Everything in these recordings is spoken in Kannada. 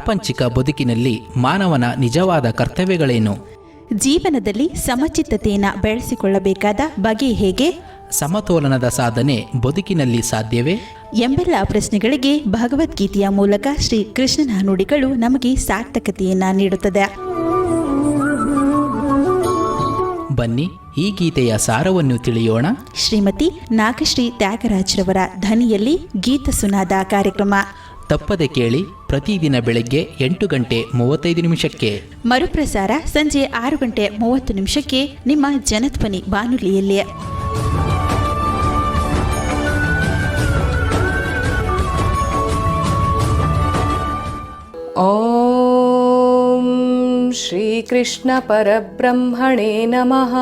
ಪ್ರಾಪಂಚಿಕ ಬದುಕಿನಲ್ಲಿ ಮಾನವನ ನಿಜವಾದ ಕರ್ತವ್ಯಗಳೇನು? ಜೀವನದಲ್ಲಿ ಸಮಚಿತ್ತತೆಯನ್ನು ಬೆಳೆಸಿಕೊಳ್ಳಬೇಕಾದ ಬಗೆ ಹೇಗೆ? ಸಮತೋಲನದ ಸಾಧನೆ ಬದುಕಿನಲ್ಲಿ ಸಾಧ್ಯವೇ ಎಂಬೆಲ್ಲ ಪ್ರಶ್ನೆಗಳಿಗೆ ಭಗವದ್ಗೀತೆಯ ಮೂಲಕ ಶ್ರೀ ಕೃಷ್ಣನ ನುಡಿಗಳು ನಮಗೆ ಸಾರ್ಥಕತೆಯನ್ನು ನೀಡುತ್ತದೆ. ಬನ್ನಿ ಈ ಗೀತೆಯ ಸಾರವನ್ನು ತಿಳಿಯೋಣ. ಶ್ರೀಮತಿ ನಾಗಶ್ರೀ ತ್ಯಾಗರಾಜ್ರವರ ಧ್ವನಿಯಲ್ಲಿ ಗೀತ ಸುನಾದ ಕಾರ್ಯಕ್ರಮ ತಪ್ಪದೆ ಕೇಳಿ. ಪ್ರತಿದಿನ ಬೆಳಗ್ಗೆ 8:35 ಮರುಪ್ರಸಾರ ಸಂಜೆ 6:30 ನಿಮ್ಮ ಜನಧ್ವನಿ ಬಾನುಲಿಯಲ್ಲಿ. ಓಂ ಶ್ರೀಕೃಷ್ಣ ಪರಬ್ರಹ್ಮಣೇ ನಮಃ.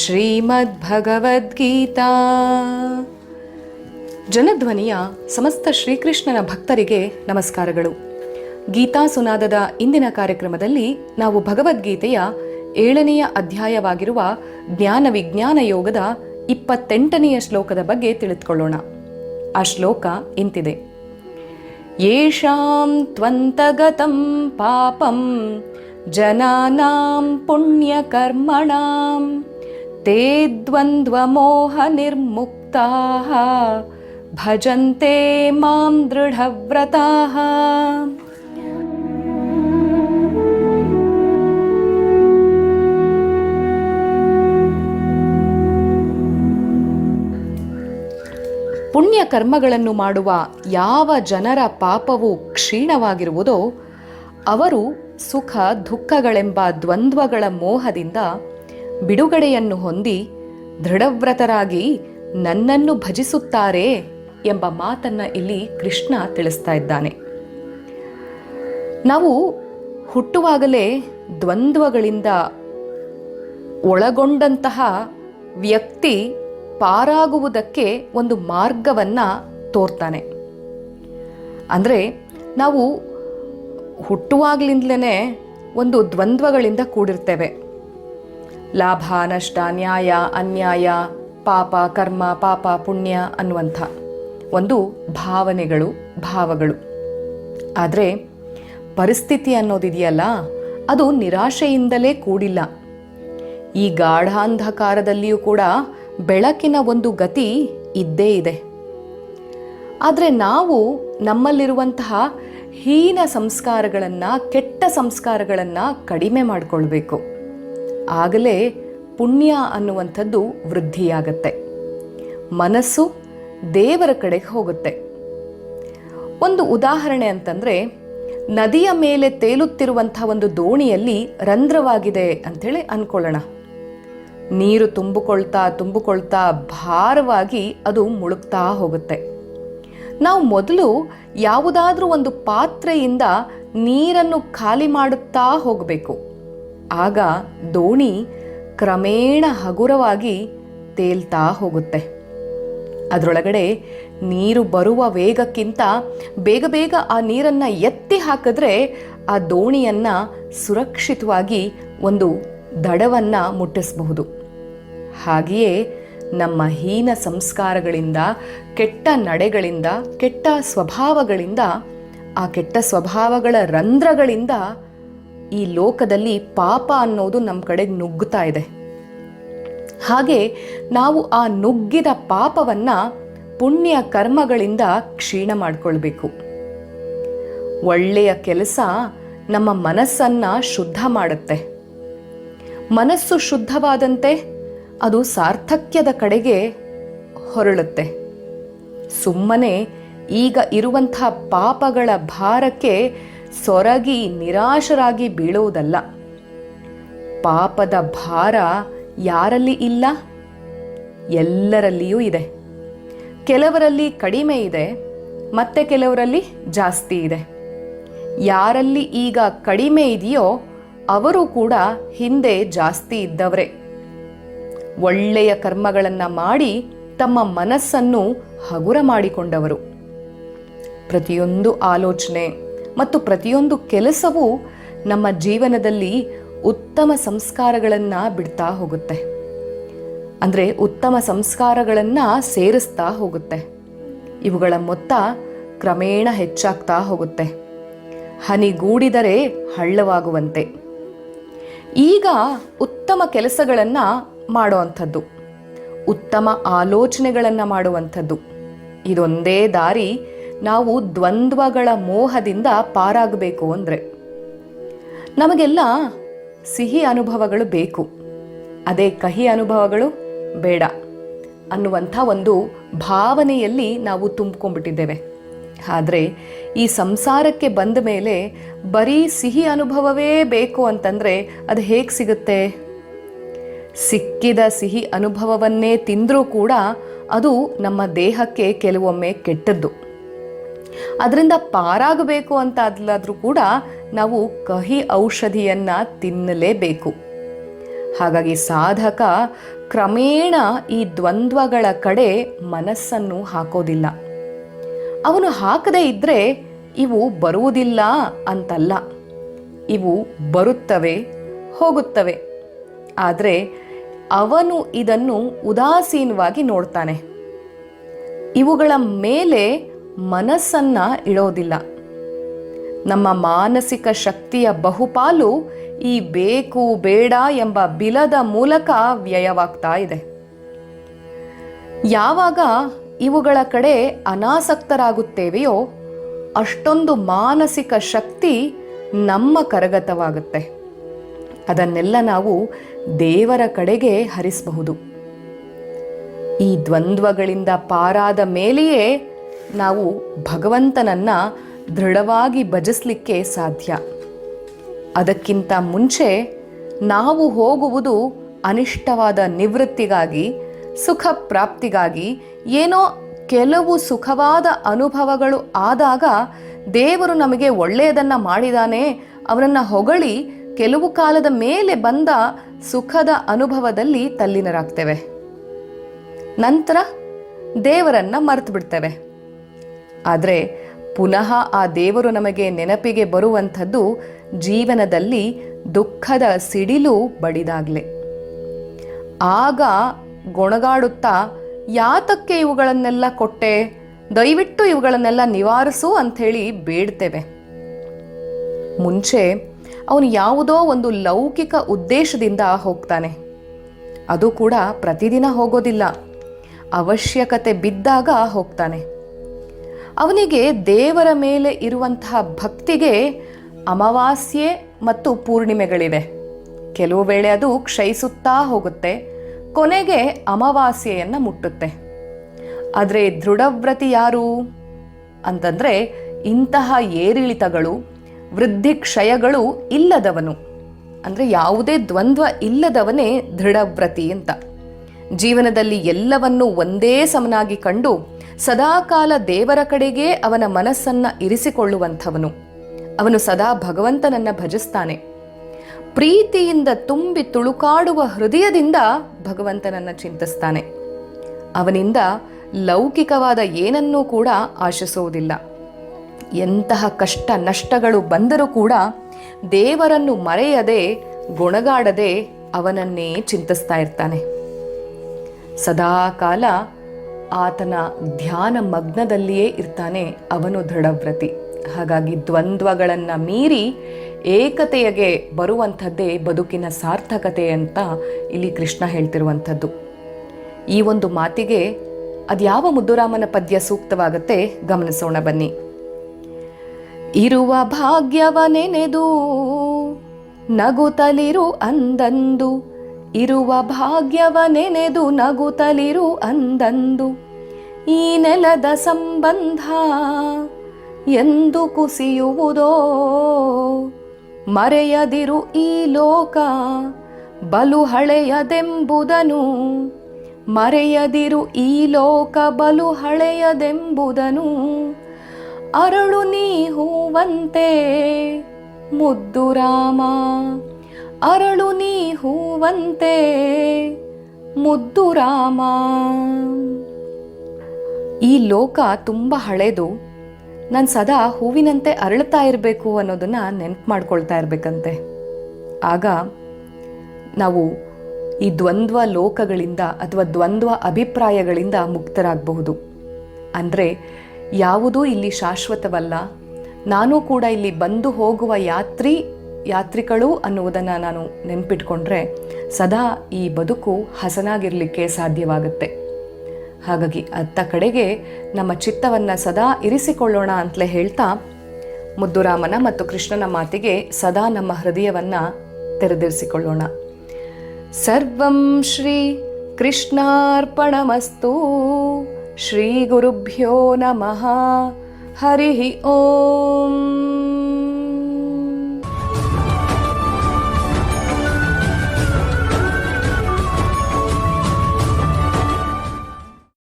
ಶ್ರೀಮದ್ಭಗವದ್ಗೀತಾ. ಜನಧ್ವನಿಯ ಸಮಸ್ತ ಶ್ರೀಕೃಷ್ಣನ ಭಕ್ತರಿಗೆ ನಮಸ್ಕಾರಗಳು. ಗೀತಾ ಸುನಾದದ ಇಂದಿನ ಕಾರ್ಯಕ್ರಮದಲ್ಲಿ ನಾವು ಭಗವದ್ಗೀತೆಯ 7ನೆಯ ಅಧ್ಯಾಯವಾಗಿರುವ ಜ್ಞಾನ ವಿಜ್ಞಾನ ಯೋಗದ 28ನೆಯ ಶ್ಲೋಕದ ಬಗ್ಗೆ ತಿಳಿದುಕೊಳ್ಳೋಣ. ಆ ಶ್ಲೋಕ ಇಂತಿದೆ: ಯೇಷಾಂ ತ್ವಂತಗತಂ ಪಾಪಂ ಜನಾನಾಂ ಪುಣ್ಯಕರ್ಮಣಾಂ ತೇ ದ್ವಂದ್ವಮೋಹ ನಿರ್ಮುಕ್ತಾಃ ಭಜಂತೆ ಮಾಂ ದೃಢವ್ರತಾಃ. ಪುಣ್ಯ ಕರ್ಮಗಳನ್ನು ಮಾಡುವ ಯಾವ ಜನರ ಪಾಪವು ಕ್ಷೀಣವಾಗಿರುವುದೋ ಅವರು ಸುಖ ದುಃಖಗಳೆಂಬ ದ್ವಂದ್ವಗಳ ಮೋಹದಿಂದ ಬಿಡುಗಡೆಯನ್ನು ಹೊಂದಿ ದೃಢವ್ರತರಾಗಿ ನನ್ನನ್ನು ಭಜಿಸುತ್ತಾರೆ ಎಂಬ ಮಾತನ್ನು ಇಲ್ಲಿ ಕೃಷ್ಣ ತಿಳಿಸ್ತಾ ಇದ್ದಾನೆ. ನಾವು ಹುಟ್ಟುವಾಗಲೇ ದ್ವಂದ್ವಗಳಿಂದ ಒಳಗೊಂಡಂತಹ ವ್ಯಕ್ತಿ ಪಾರಾಗುವುದಕ್ಕೆ ಒಂದು ಮಾರ್ಗವನ್ನು ತೋರ್ತಾನೆ. ಅಂದರೆ ನಾವು ಹುಟ್ಟುವಾಗಲಿಂದಲೇ ಒಂದು ದ್ವಂದ್ವಗಳಿಂದ ಕೂಡಿರ್ತೇವೆ. ಲಾಭ ನಷ್ಟ, ನ್ಯಾಯ ಅನ್ಯಾಯ, ಪಾಪ ಕರ್ಮ, ಪಾಪ ಪುಣ್ಯ ಅನ್ನುವಂಥ ಒಂದು ಭಾವಗಳು. ಆದರೆ ಪರಿಸ್ಥಿತಿ ಅನ್ನೋದಿದೆಯಲ್ಲ, ಅದು ನಿರಾಶೆಯಿಂದಲೇ ಕೂಡಿಲ್ಲ. ಈ ಗಾಢಾಂಧಕಾರದಲ್ಲಿಯೂ ಕೂಡ ಬೆಳಕಿನ ಒಂದು ಗತಿ ಇದ್ದೇ ಇದೆ. ಆದರೆ ನಾವು ನಮ್ಮಲ್ಲಿರುವಂತಹ ಹೀನ ಸಂಸ್ಕಾರಗಳನ್ನು, ಕೆಟ್ಟ ಸಂಸ್ಕಾರಗಳನ್ನು ಕಡಿಮೆ ಮಾಡಿಕೊಳ್ಬೇಕು. ಆಗಲೇ ಪುಣ್ಯ ಅನ್ನುವಂಥದ್ದು ವೃದ್ಧಿಯಾಗತ್ತೆ. ಮನಸ್ಸು ದೇವರ ಕಡೆಗೆ ಹೋಗುತ್ತೆ. ಒಂದು ಉದಾಹರಣೆ ಅಂತಂದರೆ, ನದಿಯ ಮೇಲೆ ತೇಲುತ್ತಿರುವಂಥ ಒಂದು ದೋಣಿಯಲ್ಲಿ ರಂಧ್ರವಾಗಿದೆ ಅಂಥೇಳಿ ಅಂದ್ಕೊಳ್ಳೋಣ. ನೀರು ತುಂಬಿಕೊಳ್ತಾ ಭಾರವಾಗಿ ಅದು ಮುಳುಗ್ತಾ ಹೋಗುತ್ತೆ. ನಾವು ಮೊದಲು ಯಾವುದಾದ್ರೂ ಒಂದು ಪಾತ್ರೆಯಿಂದ ನೀರನ್ನು ಖಾಲಿ ಮಾಡುತ್ತಾ ಹೋಗಬೇಕು. ಆಗ ದೋಣಿ ಕ್ರಮೇಣ ಹಗುರವಾಗಿ ತೇಲ್ತಾ ಹೋಗುತ್ತೆ. ಅದರೊಳಗಡೆ ನೀರು ಬರುವ ವೇಗಕ್ಕಿಂತ ಬೇಗ ಆ ನೀರನ್ನು ಎತ್ತಿ ಹಾಕಿದ್ರೆ ಆ ದೋಣಿಯನ್ನು ಸುರಕ್ಷಿತವಾಗಿ ಒಂದು ದಡವನ್ನು ಮುಟ್ಟಿಸಬಹುದು. ಹಾಗೆಯೇ ನಮ್ಮ ಹೀನ ಸಂಸ್ಕಾರಗಳಿಂದ, ಕೆಟ್ಟ ನಡೆಗಳಿಂದ, ಕೆಟ್ಟ ಸ್ವಭಾವಗಳಿಂದ, ಆ ಕೆಟ್ಟ ಸ್ವಭಾವಗಳ ರಂಧ್ರಗಳಿಂದ ಈ ಲೋಕದಲ್ಲಿ ಪಾಪ ಅನ್ನೋದು ನಮ್ಮ ಕಡೆಗೆ ನುಗ್ಗುತ್ತಾ ಇದೆ. ಹಾಗೆ ನಾವು ಆ ನುಗ್ಗಿದ ಪಾಪವನ್ನು ಪುಣ್ಯ ಕರ್ಮಗಳಿಂದ ಕ್ಷೀಣ ಮಾಡಿಕೊಳ್ಬೇಕು. ಒಳ್ಳೆಯ ಕೆಲಸ ನಮ್ಮ ಮನಸ್ಸನ್ನು ಶುದ್ಧ ಮಾಡುತ್ತೆ. ಮನಸ್ಸು ಶುದ್ಧವಾದಂತೆ ಅದು ಸಾರ್ಥಕ್ಯದ ಕಡೆಗೆ ಹೊರಳುತ್ತೆ. ಸುಮ್ಮನೆ ಈಗ ಇರುವಂಥ ಪಾಪಗಳ ಭಾರಕ್ಕೆ ಸೊರಗಿ ನಿರಾಶರಾಗಿ ಬೀಳುವುದಲ್ಲ. ಪಾಪದ ಭಾರ ಯಾರಲ್ಲಿ ಇಲ್ಲ? ಎಲ್ಲರಲ್ಲಿಯೂ ಇದೆ. ಕೆಲವರಲ್ಲಿ ಕಡಿಮೆ ಇದೆ, ಮತ್ತೆ ಕೆಲವರಲ್ಲಿ ಜಾಸ್ತಿ ಇದೆ. ಯಾರಲ್ಲಿ ಈಗ ಕಡಿಮೆ ಇದೆಯೋ ಅವರು ಕೂಡ ಹಿಂದೆ ಜಾಸ್ತಿ ಇದ್ದವರೇ. ಒಳ್ಳೆಯ ಕರ್ಮಗಳನ್ನು ಮಾಡಿ ತಮ್ಮ ಮನಸ್ಸನ್ನು ಹಗುರ ಮಾಡಿಕೊಂಡವರು. ಪ್ರತಿಯೊಂದು ಆಲೋಚನೆ ಮತ್ತು ಪ್ರತಿಯೊಂದು ಕೆಲಸವೂ ನಮ್ಮ ಜೀವನದಲ್ಲಿ ಉತ್ತಮ ಸಂಸ್ಕಾರಗಳನ್ನು ಬಿಡ್ತಾ ಹೋಗುತ್ತೆ. ಅಂದರೆ ಉತ್ತಮ ಸಂಸ್ಕಾರಗಳನ್ನು ಸೇರಿಸ್ತಾ ಹೋಗುತ್ತೆ. ಇವುಗಳ ಮೊತ್ತ ಕ್ರಮೇಣ ಹೆಚ್ಚಾಗ್ತಾ ಹೋಗುತ್ತೆ. ಹನಿಗೂಡಿದರೆ ಹಳ್ಳವಾಗುವಂತೆ. ಈಗ ಉತ್ತಮ ಕೆಲಸಗಳನ್ನು ಮಾಡುವಂಥದ್ದು, ಉತ್ತಮ ಆಲೋಚನೆಗಳನ್ನು ಮಾಡುವಂಥದ್ದು, ಇದೊಂದೇ ದಾರಿ ನಾವು ದ್ವಂದ್ವಗಳ ಮೋಹದಿಂದ ಪಾರಾಗಬೇಕು ಅಂದರೆ. ನಮಗೆಲ್ಲ ಸಿಹಿ ಅನುಭವಗಳು ಬೇಕು, ಅದೇ ಕಹಿ ಅನುಭವಗಳು ಬೇಡ ಅನ್ನುವಂಥ ಒಂದು ಭಾವನೆಯಲ್ಲಿ ನಾವು ತುಂಬಿಕೊಂಡ್ಬಿಟ್ಟಿದ್ದೇವೆ. ಆದರೆ ಈ ಸಂಸಾರಕ್ಕೆ ಬಂದ ಮೇಲೆ ಬರೀ ಸಿಹಿ ಅನುಭವವೇ ಬೇಕು ಅಂತಂದರೆ ಅದು ಹೇಗೆ ಸಿಗುತ್ತೆ? ಸಿಕ್ಕಿದ ಸಿಹಿ ಅನುಭವವನ್ನೇ ತಿಂದರೂ ಕೂಡ ಅದು ನಮ್ಮ ದೇಹಕ್ಕೆ ಕೆಲವೊಮ್ಮೆ ಕೆಟ್ಟದ್ದು. ಅದರಿಂದ ಪಾರಾಗಬೇಕು ಅಂತ ಅದ್ಲಾದ್ರೂ ಕೂಡ ನಾವು ಕಹಿ ಔಷಧಿಯನ್ನು ತಿನ್ನಲೇಬೇಕು. ಹಾಗಾಗಿ ಸಾಧಕ ಕ್ರಮೇಣ ಈ ದ್ವಂದ್ವಗಳ ಕಡೆ ಮನಸ್ಸನ್ನು ಹಾಕೋದಿಲ್ಲ. ಅವನು ಹಾಕದೇ ಇದ್ದರೆ ಇವು ಬರುವುದಿಲ್ಲ ಅಂತಲ್ಲ, ಇವು ಬರುತ್ತವೆ ಹೋಗುತ್ತವೆ. ಆದರೆ ಅವನು ಇದನ್ನು ಉದಾಸೀನವಾಗಿ ನೋಡ್ತಾನೆ, ಇವುಗಳ ಮೇಲೆ ಮನಸ್ಸನ್ನು ಇಡೋದಿಲ್ಲ. ನಮ್ಮ ಮಾನಸಿಕ ಶಕ್ತಿಯ ಬಹುಪಾಲು ಈ ಬೇಕು ಬೇಡ ಎಂಬ ಬಿಲದ ಮೂಲಕ ವ್ಯಯವಾಗ್ತಾ ಇದೆ. ಯಾವಾಗ ಇವುಗಳ ಕಡೆ ಅನಾಸಕ್ತರಾಗುತ್ತೇವೆಯೋ ಅಷ್ಟೊಂದು ಮಾನಸಿಕ ಶಕ್ತಿ ನಮ್ಮ ಕರಗತವಾಗುತ್ತೆ. ಅದನ್ನೆಲ್ಲ ನಾವು ದೇವರ ಕಡೆಗೆ ಹರಿಸಬಹುದು. ಈ ದ್ವಂದ್ವಗಳಿಂದ ಪಾರಾದ ಮೇಲೆಯೇ ನಾವು ಭಗವಂತನನ್ನ ದೃಢವಾಗಿ ಭಜಿಸಲಿಕ್ಕೆ ಸಾಧ್ಯ. ಅದಕ್ಕಿಂತ ಮುಂಚೆ ನಾವು ಹೋಗುವುದು ಅನಿಷ್ಟವಾದ ನಿವೃತ್ತಿಗಾಗಿ, ಸುಖ ಪ್ರಾಪ್ತಿಗಾಗಿ. ಏನೋ ಕೆಲವು ಸುಖವಾದ ಅನುಭವಗಳು ಆದಾಗ ದೇವರು ನಮಗೆ ಒಳ್ಳೆಯದನ್ನು ಮಾಡಿದಾನೆ, ಅವನನ್ನು ಹೊಗಳಿ ಕೆಲವು ಕಾಲದ ಮೇಲೆ ಬಂದ ಸುಖದ ಅನುಭವದಲ್ಲಿ ತಲ್ಲೀನರಾಗ್ತೇವೆ. ನಂತರ ದೇವರನ್ನು ಮರೆತು ಬಿಡ್ತೇವೆ. ಆದರೆ ಪುನಃ ಆ ದೇವರು ನಮಗೆ ನೆನಪಿಗೆ ಬರುವಂಥದ್ದು ಜೀವನದಲ್ಲಿ ದುಃಖದ ಸಿಡಿಲು ಬಡಿದಾಗಲೇ. ಆಗ ಗೊಣಗಾಡುತ್ತಾ, ಯಾತಕ್ಕೆ ಇವುಗಳನ್ನೆಲ್ಲ ಕೊಟ್ಟೆ, ದಯವಿಟ್ಟು ಇವುಗಳನ್ನೆಲ್ಲ ನಿವಾರಿಸು ಅಂಥೇಳಿ ಬೇಡ್ತೇವೆ. ಮುಂಚೆ ಅವನು ಯಾವುದೋ ಒಂದು ಲೌಕಿಕ ಉದ್ದೇಶದಿಂದ ಹೋಗ್ತಾನೆ. ಅದು ಕೂಡ ಪ್ರತಿದಿನ ಹೋಗೋದಿಲ್ಲ, ಅವಶ್ಯಕತೆ ಬಿದ್ದಾಗ ಹೋಗ್ತಾನೆ. ಅವನಿಗೆ ದೇವರ ಮೇಲೆ ಇರುವಂತಹ ಭಕ್ತಿಗೆ ಅಮಾವಾಸ್ಯೆ ಮತ್ತು ಪೂರ್ಣಿಮೆಗಳಿವೆ. ಕೆಲವು ವೇಳೆ ಅದು ಕ್ಷಯಿಸುತ್ತಾ ಹೋಗುತ್ತೆ, ಕೊನೆಗೆ ಅಮಾವಾಸ್ಯೆಯನ್ನು ಮುಟ್ಟುತ್ತೆ. ಆದರೆ ದೃಢವ್ರತಿ ಯಾರು ಅಂತಂದರೆ ಇಂತಹ ಏರಿಳಿತಗಳು, ವೃದ್ಧಿ ಕ್ಷಯಗಳು ಇಲ್ಲದವನು. ಅಂದರೆ ಯಾವುದೇ ದ್ವಂದ್ವ ಇಲ್ಲದವನೇ ದೃಢವ್ರತಿ ಅಂತ. ಜೀವನದಲ್ಲಿ ಎಲ್ಲವನ್ನೂ ಒಂದೇ ಸಮನಾಗಿ ಕಂಡು ಸದಾಕಾಲ ದೇವರ ಕಡೆಗೇ ಅವನ ಮನಸ್ಸನ್ನು ಇರಿಸಿಕೊಳ್ಳುವಂಥವನು. ಅವನು ಸದಾ ಭಗವಂತನನ್ನ ಭಜಿಸ್ತಾನೆ. ಪ್ರೀತಿಯಿಂದ ತುಂಬಿ ತುಳುಕಾಡುವ ಹೃದಯದಿಂದ ಭಗವಂತನನ್ನ ಚಿಂತಿಸ್ತಾನೆ. ಅವನಿಂದ ಲೌಕಿಕವಾದ ಏನನ್ನೂ ಕೂಡ ಆಶಿಸುವುದಿಲ್ಲ. ಎಂತಹ ಕಷ್ಟ ನಷ್ಟಗಳು ಬಂದರೂ ಕೂಡ ದೇವರನ್ನು ಮರೆಯದೆ, ಗೊಣಗಾಡದೆ ಅವನನ್ನೇ ಚಿಂತಿಸ್ತಾ ಇರ್ತಾನೆ. ಸದಾಕಾಲ ಆತನ ಧ್ಯಾನ ಮಗ್ನದಲ್ಲಿಯೇ ಇರ್ತಾನೆ ಅವನು ದೃಢವ್ರತಿ. ಹಾಗಾಗಿ ದ್ವಂದ್ವಗಳನ್ನು ಮೀರಿ ಏಕತೆಯಗೆ ಬರುವಂಥದ್ದೇ ಬದುಕಿನ ಸಾರ್ಥಕತೆ ಅಂತ ಇಲ್ಲಿ ಕೃಷ್ಣ ಹೇಳ್ತಿರುವಂಥದ್ದು. ಈ ಒಂದು ಮಾತಿಗೆ ಅದ್ಯಾವ ಮುದ್ದುರಾಮನ ಪದ್ಯ ಸೂಕ್ತವಾಗುತ್ತೆ ಗಮನಿಸೋಣ ಬನ್ನಿ. ಇರುವ ಭಾಗ್ಯವ ನೆನೆದು ನಗುತ್ತಲಿರು ಅಂದಂದು, ಇರುವ ಭಾಗ್ಯವ ನೆನೆದು ನಗುತ್ತಲಿರು ಅಂದಂದು, ಈ ನೆಲದ ಸಂಬಂಧ ಎಂದು ಕುಸಿಯುವುದೋ, ಮರೆಯದಿರು ಈ ಲೋಕ ಬಲು ಹಳೆಯದೆಂಬುದನು, ಮರೆಯದಿರು ಈ ಲೋಕ ಬಲು ಹಳೆಯದೆಂಬುದನು, ಅರಳು ನೀ ಹೂವಂತೆ ಮುದ್ದು ರಾಮ, ಅರಳು ನೀ ಹೂವಂತೆ ಮುದ್ದು ರಾಮ. ಈ ಲೋಕ ತುಂಬ ಹಳೇದು, ನಾನು ಸದಾ ಹೂವಿನಂತೆ ಅರಳುತ್ತಾ ಇರಬೇಕು ಅನ್ನೋದನ್ನು ನೆನಪು ಮಾಡ್ಕೊಳ್ತಾ ಇರಬೇಕಂತೆ. ಆಗ ನಾವು ಈ ದ್ವಂದ್ವ ಲೋಕಗಳಿಂದ ಅಥವಾ ದ್ವಂದ್ವ ಅಭಿಪ್ರಾಯಗಳಿಂದ ಮುಕ್ತರಾಗಬಹುದು. ಅಂದರೆ ಯಾವುದೂ ಇಲ್ಲಿ ಶಾಶ್ವತವಲ್ಲ, ನಾನು ಕೂಡ ಇಲ್ಲಿ ಬಂದು ಹೋಗುವ ಯಾತ್ರಿಗಳು ಅನ್ನುವುದನ್ನು ನಾನು ನೆನಪಿಟ್ಕೊಂಡ್ರೆ ಸದಾ ಈ ಬದುಕು ಹಸನಾಗಿರಲಿಕ್ಕೆ ಸಾಧ್ಯವಾಗುತ್ತೆ. ಹಾಗಾಗಿ ಅತ್ತ ಕಡೆಗೆ ನಮ್ಮ ಚಿತ್ತವನ್ನು ಸದಾ ಇರಿಸಿಕೊಳ್ಳೋಣ ಅಂತಲೇ ಹೇಳ್ತಾ, ಮುದ್ದುರಾಮನ ಮತ್ತು ಕೃಷ್ಣನ ಮಾತಿಗೆ ಸದಾ ನಮ್ಮ ಹೃದಯವನ್ನು ತೆರೆದಿರಿಸಿಕೊಳ್ಳೋಣ. ಸರ್ವಂ ಶ್ರೀ ಕೃಷ್ಣಾರ್ಪಣಮಸ್ತು. ಶ್ರೀ ಗುರುಭ್ಯೋ ನಮಃ. ಹರಿ ಓಂ.